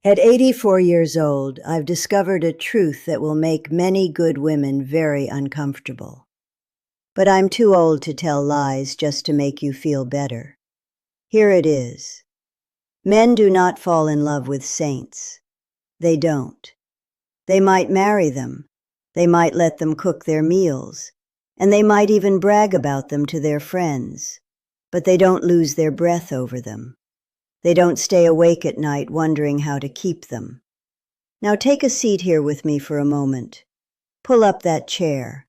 At 84 years old, I've discovered a truth that will make many good women very uncomfortable. But I'm too old to tell lies just to make you feel better. Here it is. Men do not fall in love with saints. They don't. They might marry them. They might let them cook their meals. And they might even brag about them to their friends. But they don't lose their breath over them. They don't stay awake at night wondering how to keep them. Now take a seat here with me for a moment. Pull up that chair.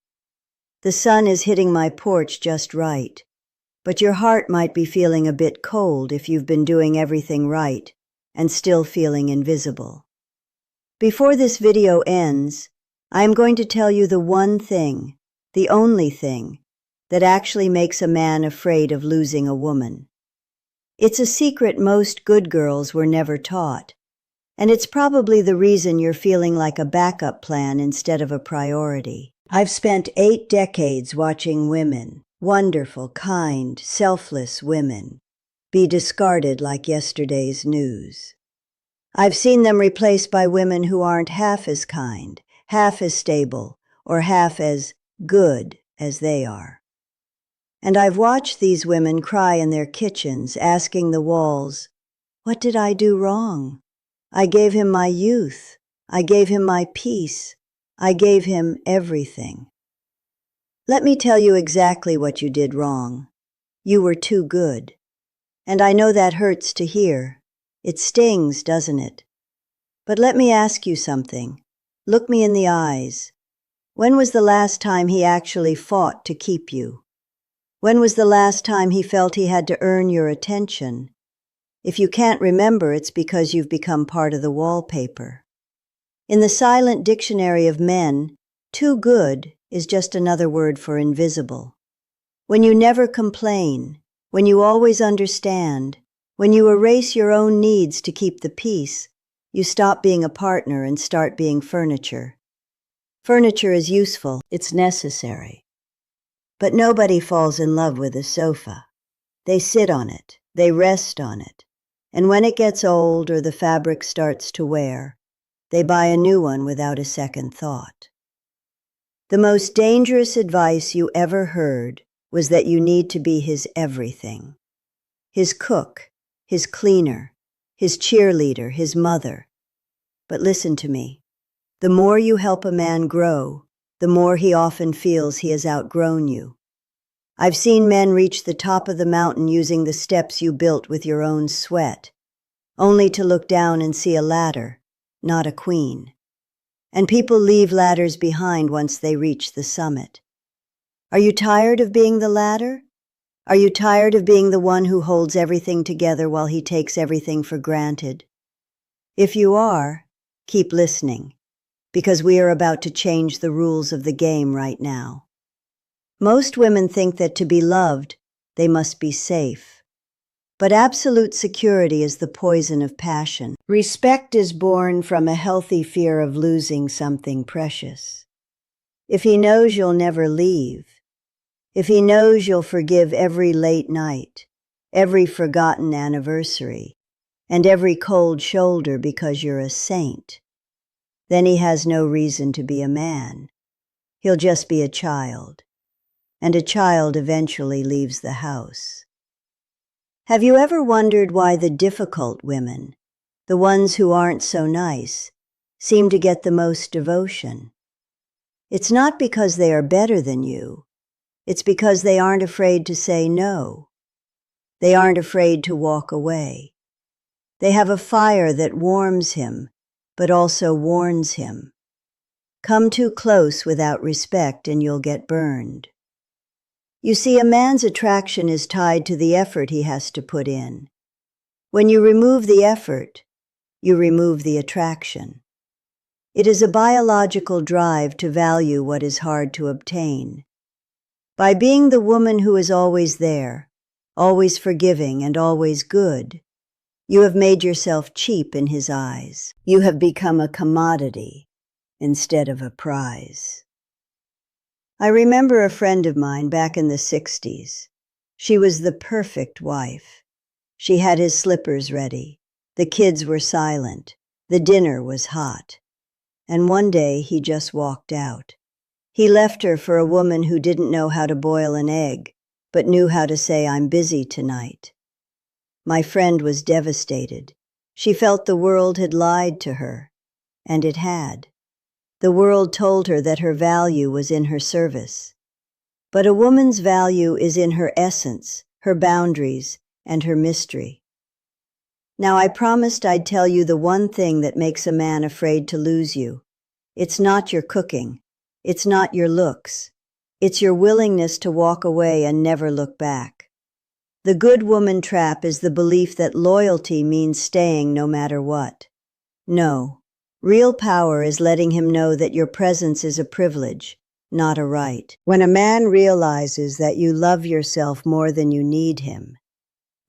The sun is hitting my porch just right, but your heart might be feeling a bit cold if you've been doing everything right and still feeling invisible. Before this video ends, I am going to tell you the one thing, the only thing, that actually makes a man afraid of losing a woman. It's a secret most good girls were never taught, and it's probably the reason you're feeling like a backup plan instead of a priority. I've spent 8 decades watching women, wonderful, kind, selfless women, be discarded like yesterday's news. I've seen them replaced by women who aren't half as kind, half as stable, or half as good as they are. And I've watched these women cry in their kitchens, asking the walls, "What did I do wrong? I gave him my youth. I gave him my peace. I gave him everything." Let me tell you exactly what you did wrong. You were too good. And I know that hurts to hear. It stings, doesn't it? But let me ask you something. Look me in the eyes. When was the last time he actually fought to keep you? When was the last time he felt he had to earn your attention? If you can't remember, it's because you've become part of the wallpaper. In the silent dictionary of men, too good is just another word for invisible. When you never complain, when you always understand, when you erase your own needs to keep the peace, you stop being a partner and start being furniture. Furniture is useful, it's necessary. But nobody falls in love with a sofa. They sit on it, they rest on it, and when it gets old or the fabric starts to wear, they buy a new one without a second thought. The most dangerous advice you ever heard was that you need to be his everything. His cook, his cleaner, his cheerleader, his mother. But listen to me. The more you help a man grow, the more he often feels he has outgrown you. I've seen men reach the top of the mountain using the steps you built with your own sweat, only to look down and see a ladder, not a queen. And people leave ladders behind once they reach the summit. Are you tired of being the ladder? Are you tired of being the one who holds everything together while he takes everything for granted? If you are, keep listening, because we are about to change the rules of the game right now. Most women think that to be loved, they must be safe. But absolute security is the poison of passion. Respect is born from a healthy fear of losing something precious. If he knows you'll never leave, if he knows you'll forgive every late night, every forgotten anniversary, and every cold shoulder because you're a saint, then he has no reason to be a man. He'll just be a child. And a child eventually leaves the house. Have you ever wondered why the difficult women, the ones who aren't so nice, seem to get the most devotion? It's not because they are better than you. It's because they aren't afraid to say no. They aren't afraid to walk away. They have a fire that warms him, but also warns him. Come too close without respect and you'll get burned. You see, a man's attraction is tied to the effort he has to put in. When you remove the effort, you remove the attraction. It is a biological drive to value what is hard to obtain. By being the woman who is always there, always forgiving and always good, you have made yourself cheap in his eyes. You have become a commodity instead of a prize. I remember a friend of mine back in the 60s. She was the perfect wife. She had his slippers ready. The kids were silent. The dinner was hot, and one day he just walked out. He left her for a woman who didn't know how to boil an egg, but knew how to say, "I'm busy tonight." My friend was devastated. She felt the world had lied to her, and it had. The world told her that her value was in her service. But a woman's value is in her essence, her boundaries, and her mystery. Now, I promised I'd tell you the one thing that makes a man afraid to lose you. It's not your cooking. It's not your looks. It's your willingness to walk away and never look back. The good woman trap is the belief that loyalty means staying no matter what. No. Real power is letting him know that your presence is a privilege, not a right. When a man realizes that you love yourself more than you need him,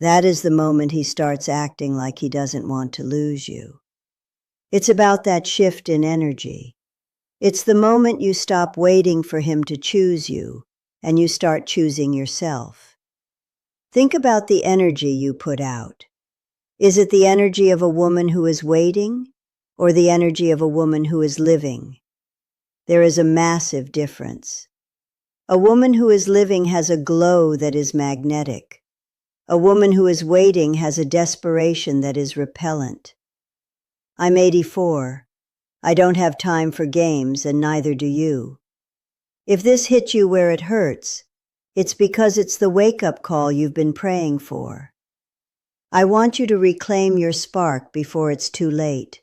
that is the moment he starts acting like he doesn't want to lose you. It's about that shift in energy. It's the moment you stop waiting for him to choose you and you start choosing yourself. Think about the energy you put out. Is it the energy of a woman who is waiting, or the energy of a woman who is living? There is a massive difference. A woman who is living has a glow that is magnetic. A woman who is waiting has a desperation that is repellent. I'm 84. I don't have time for games, and neither do you. If this hits you where it hurts, it's because it's the wake-up call you've been praying for. I want you to reclaim your spark before it's too late.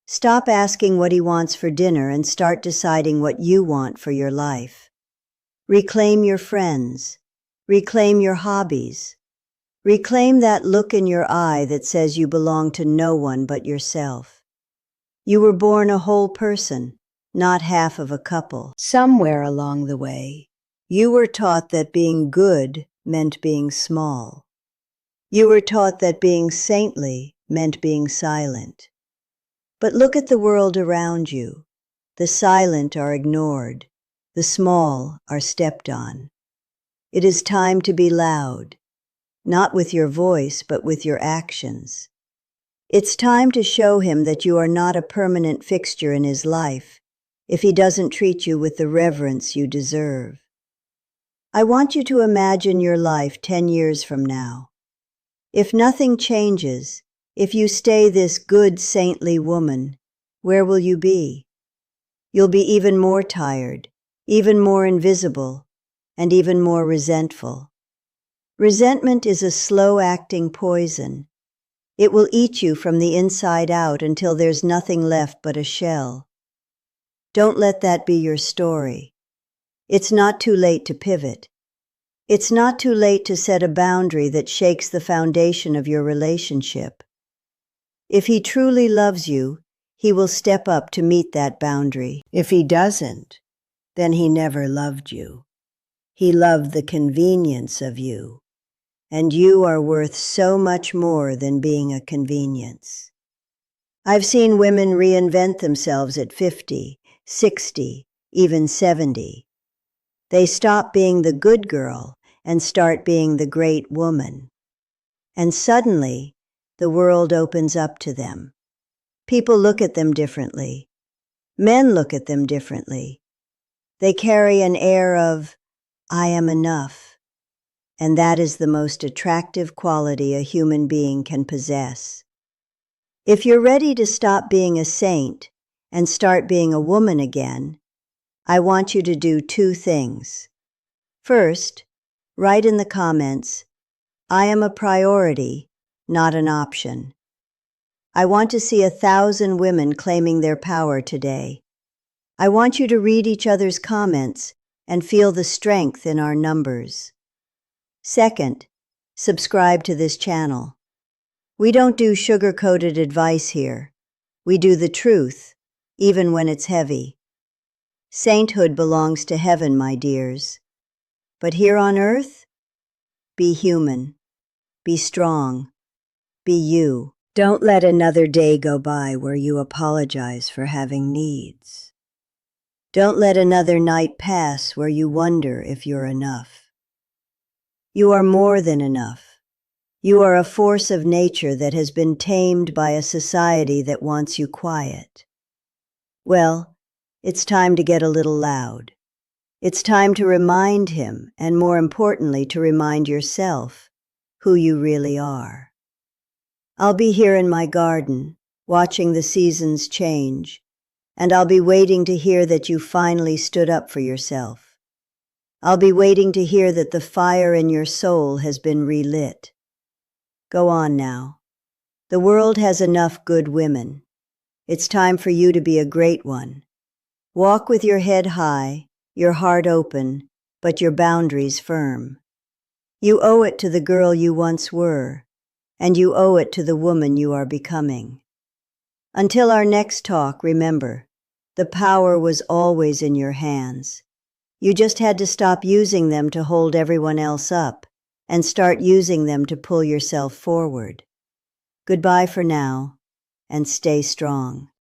Stop asking what he wants for dinner and start deciding what you want for your life. Reclaim your friends. Reclaim your hobbies. Reclaim that look in your eye that says you belong to no one but yourself. You were born a whole person, not half of a couple. Somewhere along the way, you were taught that being good meant being small. You were taught that being saintly meant being silent. But look at the world around you. The silent are ignored. The small are stepped on. It is time to be loud, not with your voice, but with your actions. It's time to show him that you are not a permanent fixture in his life if he doesn't treat you with the reverence you deserve. I want you to imagine your life 10 years from now. If nothing changes, if you stay this good, saintly woman, where will you be? You'll be even more tired, even more invisible, and even more resentful. Resentment is a slow-acting poison. It will eat you from the inside out until there's nothing left but a shell. Don't let that be your story. It's not too late to pivot. It's not too late to set a boundary that shakes the foundation of your relationship. If he truly loves you, he will step up to meet that boundary. If he doesn't, then he never loved you. He loved the convenience of you. And you are worth so much more than being a convenience. I've seen women reinvent themselves at 50, 60, even 70. They stop being the good girl and start being the great woman. And suddenly, the world opens up to them. People look at them differently. Men look at them differently. They carry an air of, "I am enough." And that is the most attractive quality a human being can possess. If you're ready to stop being a saint and start being a woman again, I want you to do 2 things. First, write in the comments, "I am a priority, not an option." I want to see 1,000 women claiming their power today. I want you to read each other's comments and feel the strength in our numbers. Second, subscribe to this channel. We don't do sugar-coated advice here. We do the truth, even when it's heavy. Sainthood belongs to heaven, my dears. But here on earth, be human, be strong, be you. Don't let another day go by where you apologize for having needs. Don't let another night pass where you wonder if you're enough. You are more than enough. You are a force of nature that has been tamed by a society that wants you quiet. Well, it's time to get a little loud. It's time to remind him, and more importantly, to remind yourself who you really are. I'll be here in my garden, watching the seasons change, and I'll be waiting to hear that you finally stood up for yourself. I'll be waiting to hear that the fire in your soul has been relit. Go on now. The world has enough good women. It's time for you to be a great one. Walk with your head high, your heart open, but your boundaries firm. You owe it to the girl you once were, and you owe it to the woman you are becoming. Until our next talk, remember, the power was always in your hands. You just had to stop using them to hold everyone else up and start using them to pull yourself forward. Goodbye for now, and stay strong.